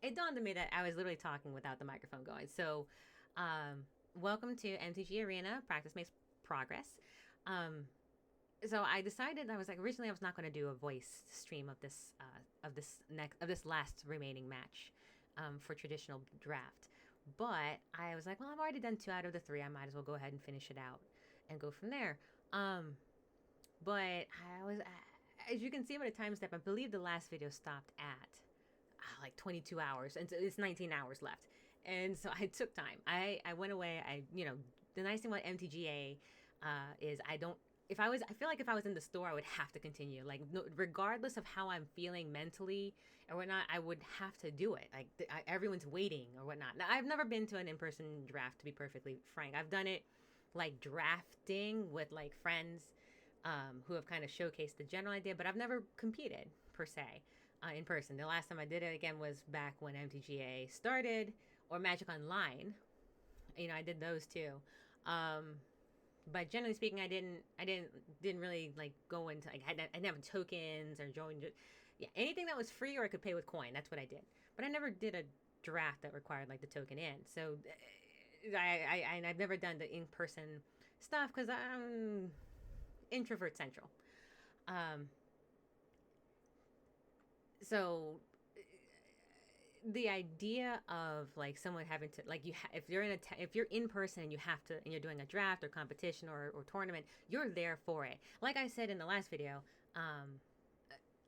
it dawned on me that I was literally talking without the microphone going. So, welcome to MTGA Arena. Practice makes progress. Um, so I decided I was like originally I was not going to do a voice stream of this last remaining match for traditional draft, but I was like, well, I've already done 2 out of the 3. I might as well go ahead and finish it out and go from there. But I was, as you can see by the time step, I believe the last video stopped at like 22 hours, and so it's 19 hours left. And so I took time. I went away. The nice thing about MTGA is I don't. If I was, I feel like if I was in the store, I would have to continue. Like, no, regardless of how I'm feeling mentally or whatnot, I would have to do it. Like, everyone's waiting or whatnot. Now, I've never been to an in-person draft, to be perfectly frank. I've done it like drafting with like friends who have kind of showcased the general idea, but I've never competed per se in person. The last time I did it again was back when MTGA started or Magic Online. I did those too. But generally speaking, I didn't really like go into like I didn't have tokens or join. Yeah, anything that was free or I could pay with coin. That's what I did. But I never did a draft that required like the token in. So I've never done the in person stuff because I'm introvert central. Um, so the idea of like someone having to like if you're if you're in person and you have to and you're doing a draft or competition or tournament, you're there for it. Like I said in the last video,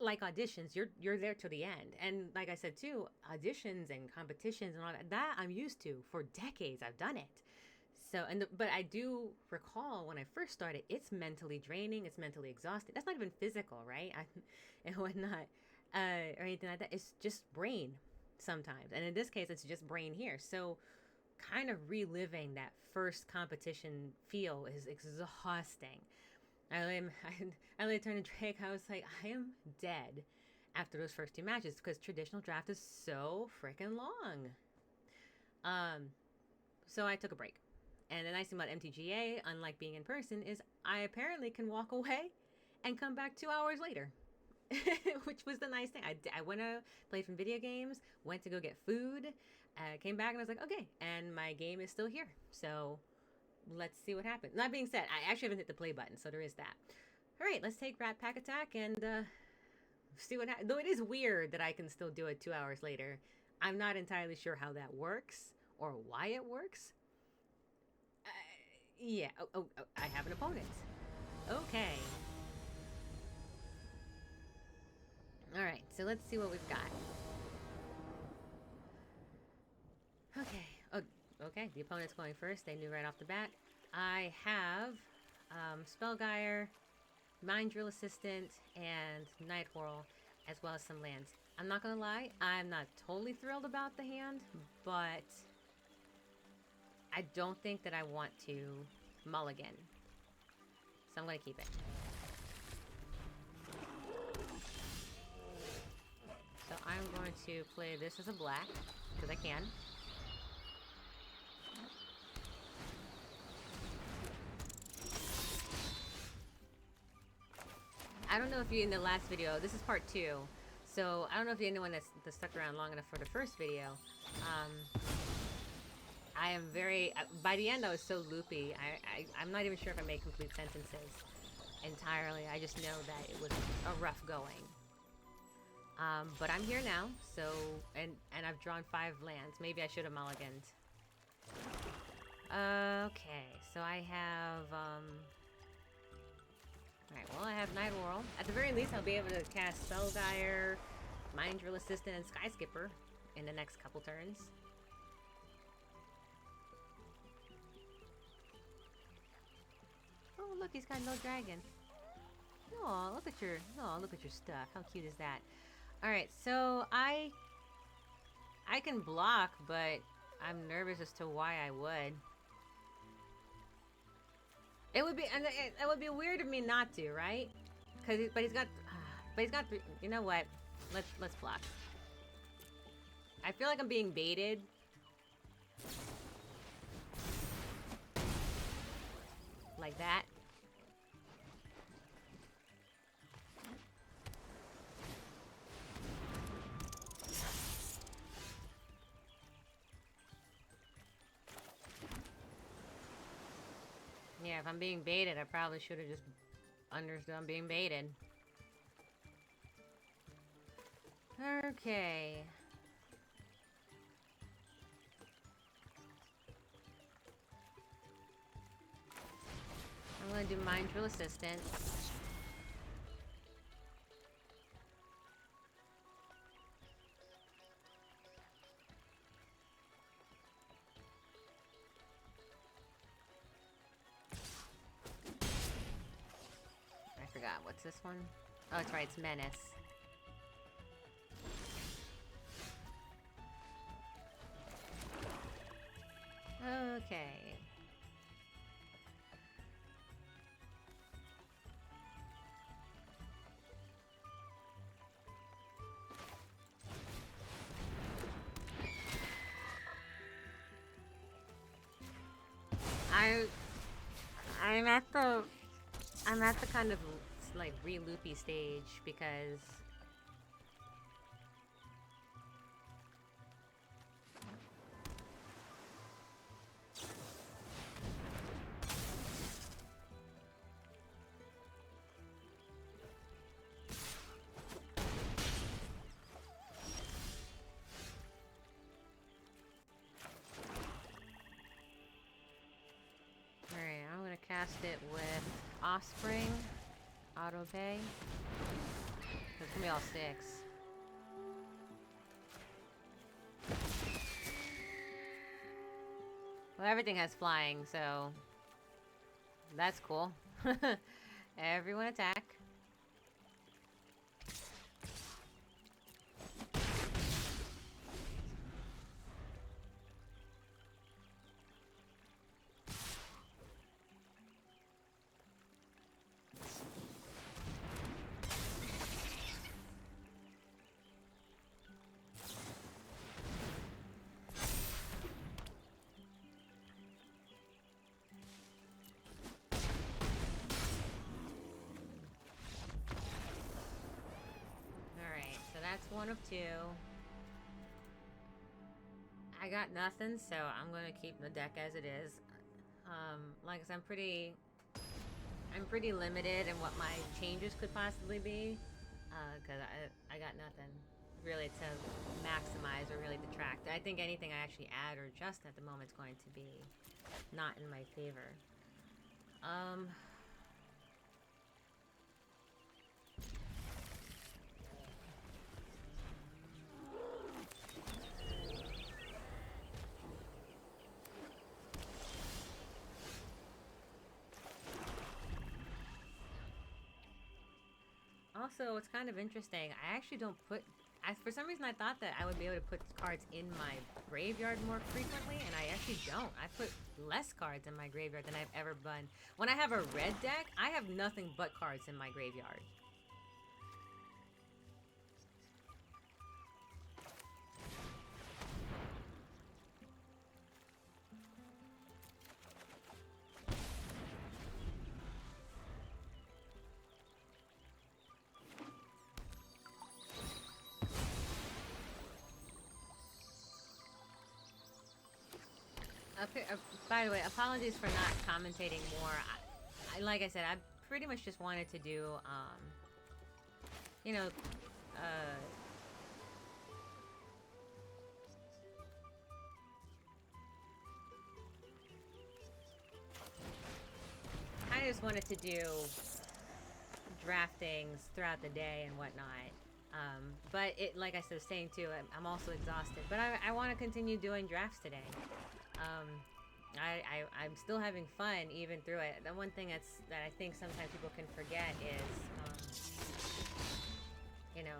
like auditions, you're there till the end. And like I said too, auditions and competitions and all that I'm used to for decades. I've done it. So but I do recall when I first started, it's mentally draining, it's mentally exhausting. That's not even physical, right? And whatnot, or anything like that. It's just brain sometimes, and in this case, it's just brain here. So, kind of reliving that first competition feel is exhausting. I turned to Drake. I was like, I am dead after those first 2 matches because traditional draft is so freaking long. So I took a break. And the nice thing about MTGA, unlike being in person, is I apparently can walk away and come back 2 hours later, which was the nice thing. I went to play some video games, went to go get food, came back and I was like, okay, and my game is still here. So let's see what happens. That being said, I actually haven't hit the play button, so there is that. All right, let's take Rat Pack Attack and see what happens. Though it is weird that I can still do it 2 hours later. I'm not entirely sure how that works or why it works. Yeah. Oh, I have an opponent. Okay. All right. So let's see what we've got. Okay. Oh, okay. The opponent's going first. They knew right off the bat. I have Spellgyre, Mind Drill Assistant, and Night Whirl, as well as some lands. I'm not gonna lie. I'm not totally thrilled about the hand, but I don't think that I want to mulligan. So I'm going to keep it. So I'm going to play this as a black, because I can. I don't know if you, in the last video, this is part 2, so I don't know if you're anyone that's stuck around long enough for the first video. I am very, by the end I was so loopy, I'm not even sure if I made complete sentences entirely. I just know that it was a rough going. But I'm here now, so, and I've drawn 5 lands. Maybe I should have mulliganed. Okay, so I have, alright, well I have Night Whirl. At the very least I'll be able to cast Spellgyre, Mind Drill Assistant, and Sky Skipper in the next couple turns. Oh, look, he's got no dragon. Oh, look at your stuff. How cute is that? All right, so I can block, but I'm nervous as to why I would. It would be weird of me not to, right? But he's got 3. You know what? Let's block. I feel like I'm being baited. Like that. if I'm being baited, I probably should have just understood I'm being baited. Okay. I'm gonna do Mind Drill Assistance. I forgot, what's this one? Oh, that's right, it's Menace. Okay. I'm at the kind of like re-loopy stage because alright, I'm gonna cast it with Offspring, Auto Pay. It's gonna be all 6. Well, everything has flying, so that's cool. Everyone attack. That's 1 of 2. I got nothing, so I'm gonna keep the deck as it is. Like I said, I'm pretty limited in what my changes could possibly be, because I got nothing really to maximize or really detract. I think anything I actually add or adjust at the moment is going to be not in my favor. Also, it's kind of interesting. I actually don't put... for some reason, I thought that I would be able to put cards in my graveyard more frequently, and I actually don't. I put less cards in my graveyard than I've ever done. When I have a red deck, I have nothing but cards in my graveyard. By the way, apologies for not commentating more. Like I said, I pretty much just wanted to do, you know, I just wanted to do draftings throughout the day and whatnot. But like I was saying too, I'm also exhausted. But I want to continue doing drafts today. I'm still having fun even through it. The one thing that I think sometimes people can forget is, you know,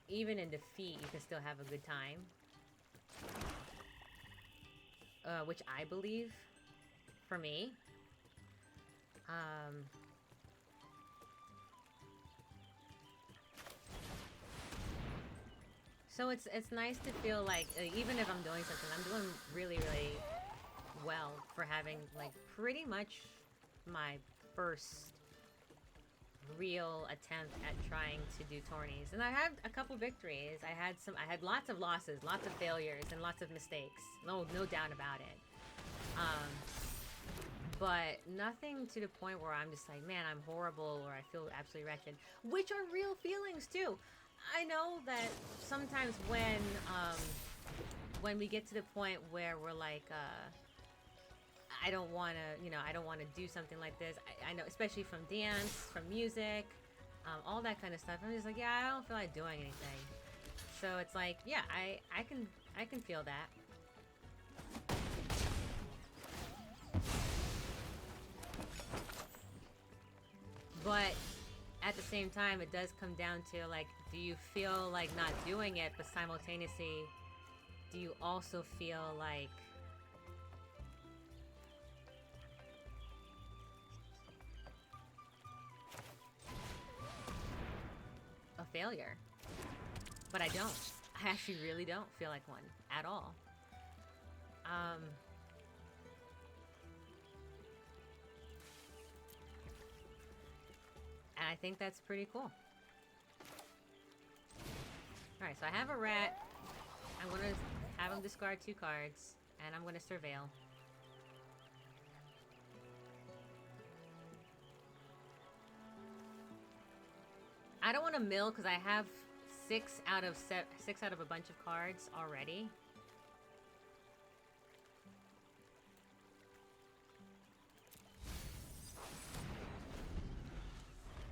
even in defeat, you can still have a good time. Which I believe, for me. So it's nice to feel like, even if I'm doing something, I'm doing really, really well for having, like, pretty much my first real attempt at trying to do tourneys. And I had a couple victories. I had lots of losses, lots of failures, and lots of mistakes. No doubt about it. But nothing to the point where I'm just like, man, I'm horrible, or I feel absolutely wretched. Which are real feelings too. I know that sometimes when we get to the point where we're like, I don't want to, I don't want to do something like this. I know, especially from dance, from music, all that kind of stuff. I'm just like, yeah, I don't feel like doing anything. So it's like, yeah, I can feel that. But at the same time, it does come down to, like, do you feel like not doing it, but simultaneously, do you also feel like a failure? But I don't. I actually really don't feel like one at all. And I think that's pretty cool. Alright, so I have a rat. I'm gonna have him discard 2 cards, and I'm gonna surveil. I don't want to mill because I have 6 out of a bunch of cards already.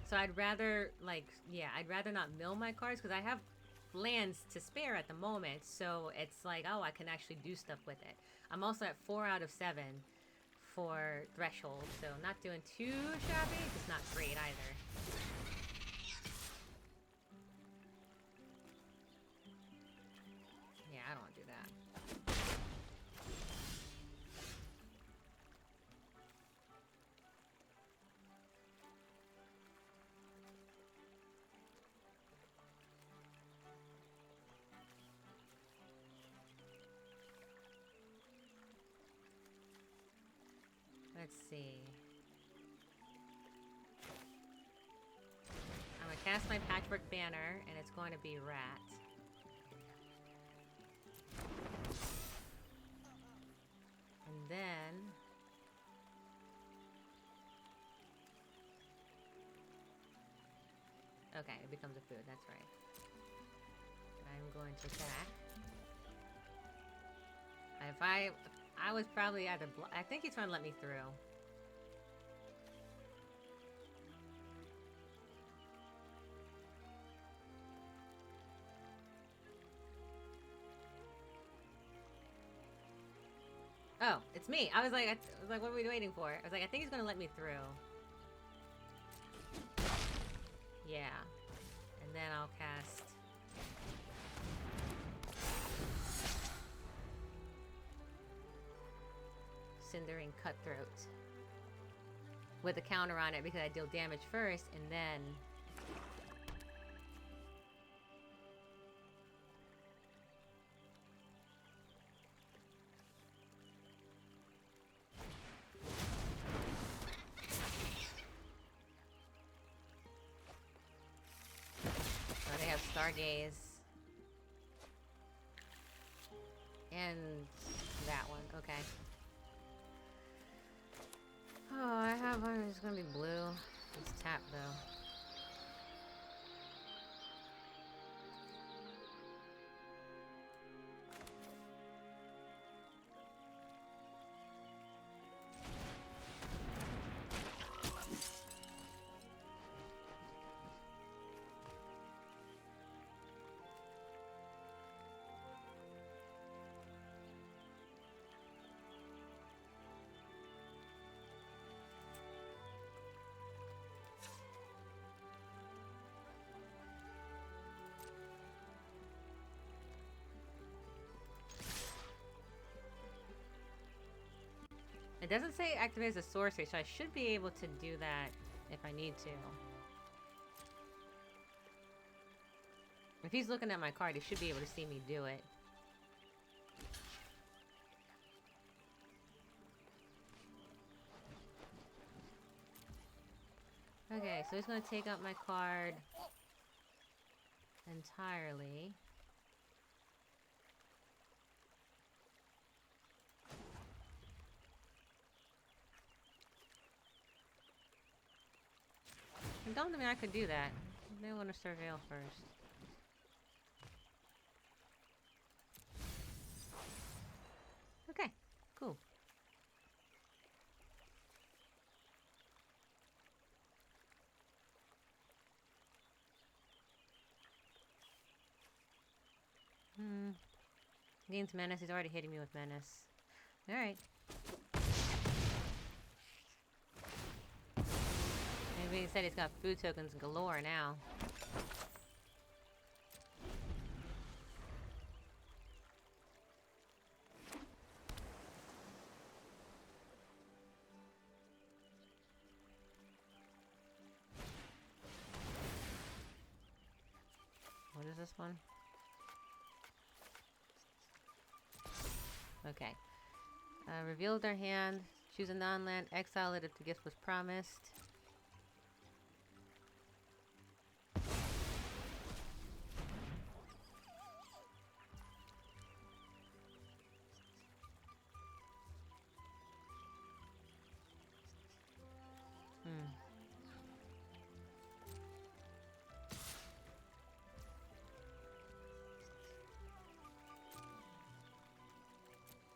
So I'd rather, like, yeah, I'd rather not mill my cards because I have lands to spare at the moment. So it's like, oh, I can actually do stuff with it. I'm also at 4 out of 7 for threshold, so not doing too shabby. It's not great either. Yeah, I don't want to do that. Let's see. I'm gonna cast my Patchwork Banner, and it's going to be Rat. And then okay, it becomes a food, that's right. I'm going to attack. If I was probably either I think he's trying to let me through. Oh, it's me. I was like, what are we waiting for? I was like, I think he's gonna let me through. Yeah. And then I'll cast Cindering Cutthroat with a counter on it because I deal damage first, and then so they have Stargaze and that one. Okay. Oh, I have one. It's gonna be blue. It's tap though. It doesn't say activate as a sorcery, so I should be able to do that if I need to. If he's looking at my card, he should be able to see me do it. Okay, so he's gonna take out my card entirely. And don't think I could do that. They want to surveil first. Okay, cool. Gains menace. He's already hitting me with menace. Alright. Maybe he said he's got food tokens galore now. What is this one? Okay. Reveal their hand. Choose a non-land. Exile it if the gift was promised.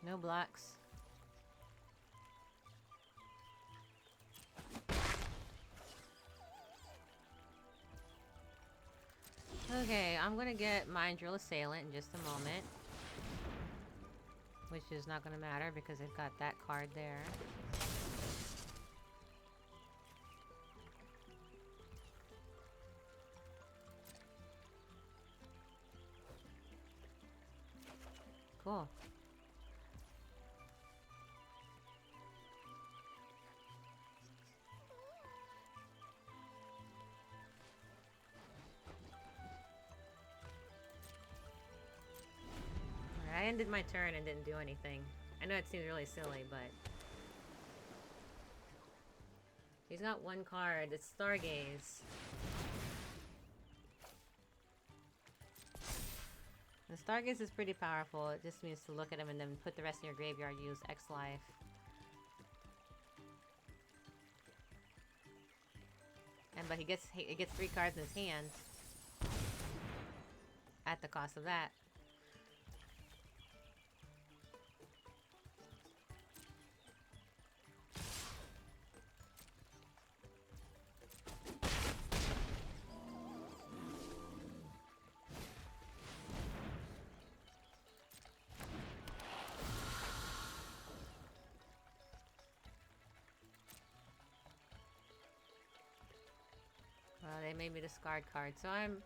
No blocks. Okay, I'm gonna get Mind Drill Assailant in just a moment. Which is not gonna matter because they've got that card there. Cool. I ended my turn and didn't do anything. I know it seems really silly, but... He's got one card. It's Stargaze. The Stargaze is pretty powerful. It just means to look at him and then put the rest in your graveyard, use X life. But he gets 3 cards in his hand. At the cost of that. They made me discard cards, so I'm...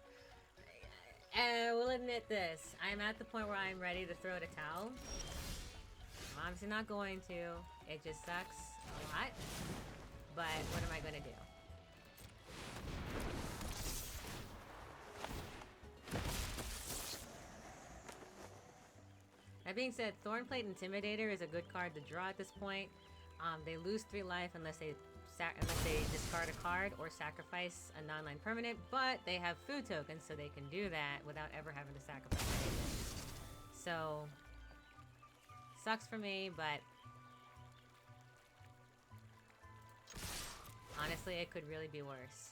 I will admit this. I'm at the point where I'm ready to throw the towel. I'm obviously not going to. It just sucks a lot. But what am I going to do? That being said, Thornplate Intimidator is a good card to draw at this point. They lose 3 life unless they discard a card or sacrifice a non-land permanent, but they have food tokens, so they can do that without ever having to sacrifice anything. So, sucks for me, but honestly, it could really be worse.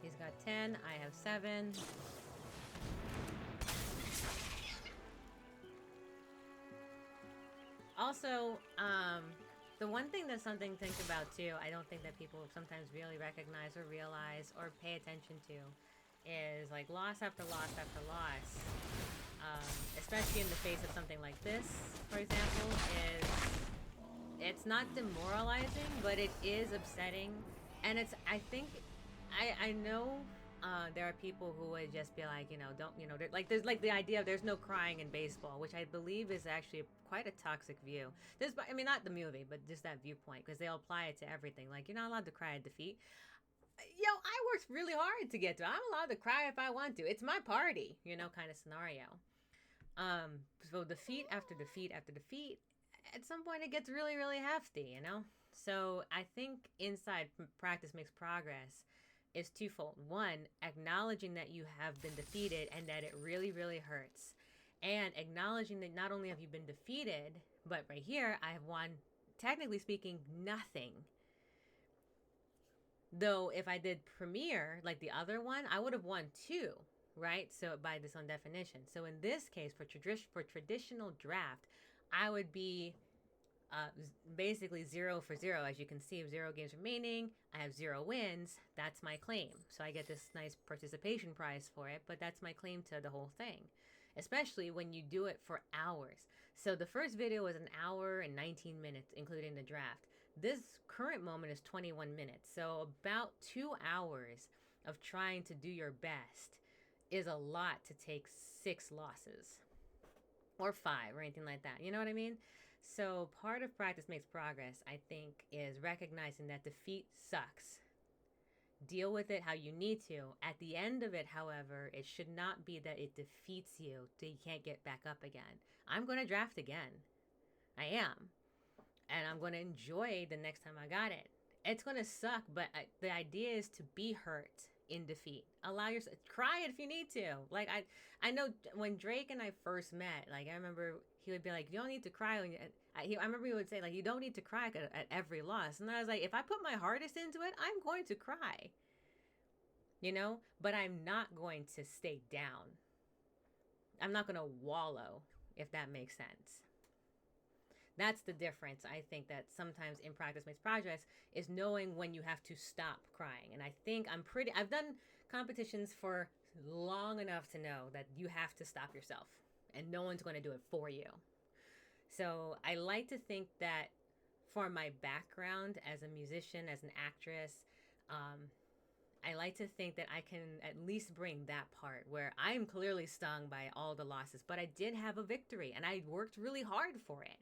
He's got 10, I have 7. Also, the one thing that's something to think about too, I don't think that people sometimes really recognize or realize or pay attention to, is like loss after loss after loss, especially in the face of something like this, for example, is it's not demoralizing, but it is upsetting, and it's, I think, I know There are people who would just be like, don't, like there's like the idea of there's no crying in baseball, which I believe is actually quite a toxic view. I mean, not the movie, but just that viewpoint, because they'll apply it to everything. Like, you're not allowed to cry at defeat. I worked really hard to get to. I'm allowed to cry if I want to. It's my party, kind of scenario. So defeat after defeat after defeat, at some point it gets really, really hefty. So I think inside practice makes progress is twofold. One, acknowledging that you have been defeated and that it really, really hurts. And acknowledging that not only have you been defeated, but right here, I have won, technically speaking, nothing. Though if I did Premier, like the other one, I would have won 2, right? So by this own definition. So in this case, for traditional draft, I would be basically 0 for 0. As you can see, 0 games remaining. I have 0 wins. That's my claim. So I get this nice participation prize for it, but that's my claim to the whole thing, especially when you do it for hours. So the first video was 1 hour and 19 minutes, including the draft. This current moment is 21 minutes. So about 2 hours of trying to do your best is a lot to take 6 losses or 5 or anything like that. You know what I mean? So part of practice makes progress, I think, is recognizing that defeat sucks. Deal with it how you need to. At the end of it, however, it should not be that it defeats you so you can't get back up again. I'm going to draft again. I am. And I'm going to enjoy the next time I got it. It's going to suck, but the idea is to be hurt in defeat. Allow yourself, cry it if you need to. Like, I know when Drake and I first met, like, I remember he would be like, you don't need to cry. I remember he would say, like, you don't need to cry at every loss. And I was like, if I put my hardest into it, I'm going to cry. But I'm not going to stay down. I'm not going to wallow, if that makes sense. That's the difference. I think that sometimes in practice makes progress is knowing when you have to stop crying. And I think I've done competitions for long enough to know that you have to stop yourself and no one's going to do it for you. So I like to think that for my background as a musician, as an actress, I like to think that I can at least bring that part where I'm clearly stung by all the losses, but I did have a victory and I worked really hard for it.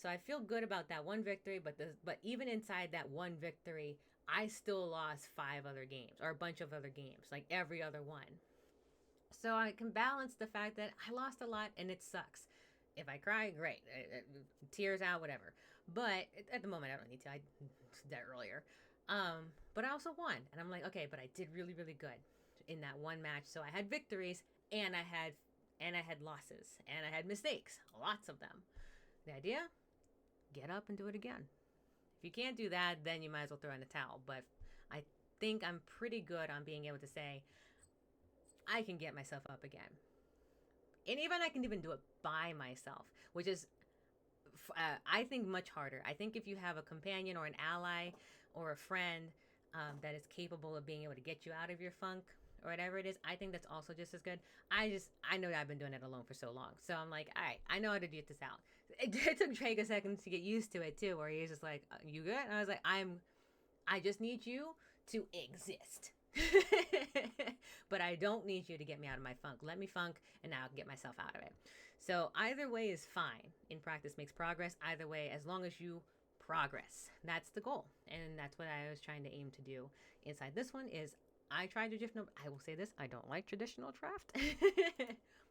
So I feel good about that one victory, but even inside that one victory, I still lost 5 other games or a bunch of other games, like every other one. So I can balance the fact that I lost a lot and it sucks. If I cry, great. Tears out, whatever. But at the moment, I don't need to. I did that earlier. But I also won. And I'm like, okay, but I did really, really good in that one match. So I had victories and I had losses and I had mistakes, lots of them. The idea, get up and do it again. If you can't do that, then you might as well throw in the towel. But I think I'm pretty good on being able to say, I can get myself up again. And even I can even do it by myself, which is, I think, much harder. I think if you have a companion or an ally or a friend that is capable of being able to get you out of your funk or whatever it is, I think that's also just as good. I know I've been doing it alone for so long. So I'm like, all right, I know how to get this out. It took Drake a second to get used to it too, where he's just like, you good? And I was like, I just need you to exist. But I don't need you to get me out of my funk. Let me funk and now I can get myself out of it. So either way is fine. In practice makes progress. Either way, as long as you progress. That's the goal. And that's what I was trying to aim to do inside this one is I tried traditional. I will say this, I don't like traditional draft,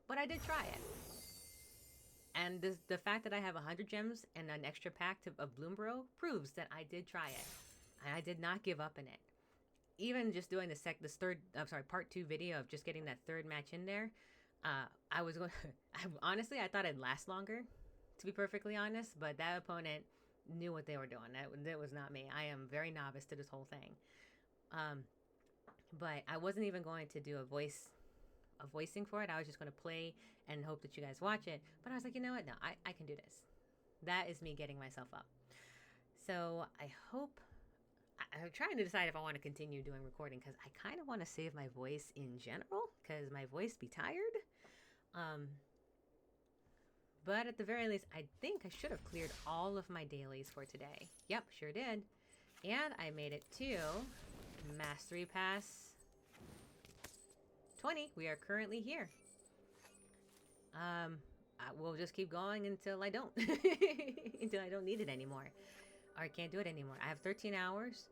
but I did try it. And the fact that I have 100 gems and an extra pack of Bloomborough proves that I did try it. And I did not give up in it. Even just doing part 2 video of just getting that 3rd match in there, I was going. Honestly, I thought it'd last longer, to be perfectly honest. But that opponent knew what they were doing. That was not me. I am very novice to this whole thing. But I wasn't even going to do a voicing for it. I was just going to play and hope that you guys watch it. But I was like, you know what? No, I can do this. That is me getting myself up. So I hope. I'm trying to decide if I want to continue doing recording because I kind of want to save my voice in general because my voice be tired. But at the very least, I think I should have cleared all of my dailies for today. Yep, sure did. And I made it to Mastery Pass 20. We are currently here. We'll just keep going until I don't. Until I don't need it anymore. Or I can't do it anymore. I have 13 hours.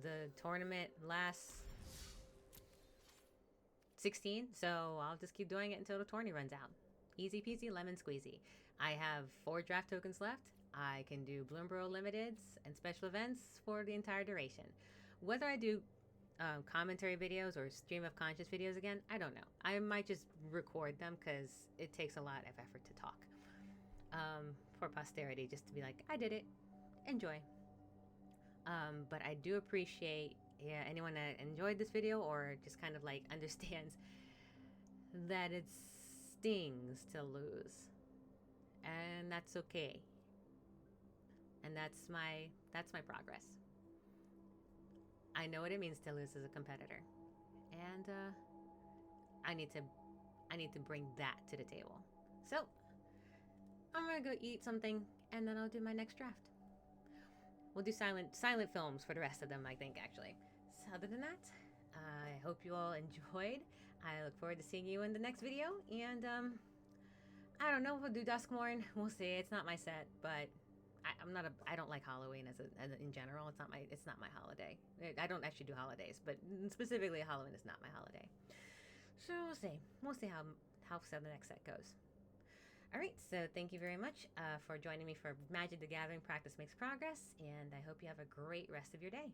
The tournament lasts 16, so I'll just keep doing it until the tourney runs out. Easy peasy, lemon squeezy. I have 4 draft tokens left. I can do Bloomborough Limiteds and special events for the entire duration. Whether I do commentary videos or stream of conscious videos again, I don't know. I might just record them because it takes a lot of effort to talk for posterity, just to be like, I did it, enjoy. But I do appreciate anyone that enjoyed this video or just kind of like understands that it stings to lose, and that's okay. And that's my progress. I know what it means to lose as a competitor, and I need to bring that to the table. So I'm gonna go eat something, and then I'll do my next draft. We'll do silent films for the rest of them, I think, actually. So other than that, I hope you all enjoyed. I look forward to seeing you in the next video, and I don't know if we'll do Duskmorn. We'll see. It's not my set, but I don't like Halloween as in general. It's not my holiday. I don't actually do holidays, but specifically Halloween is not my holiday. So we'll see. We'll see how the next set goes. All right, so thank you very much for joining me for Magic the Gathering Practice Makes Progress, and I hope you have a great rest of your day.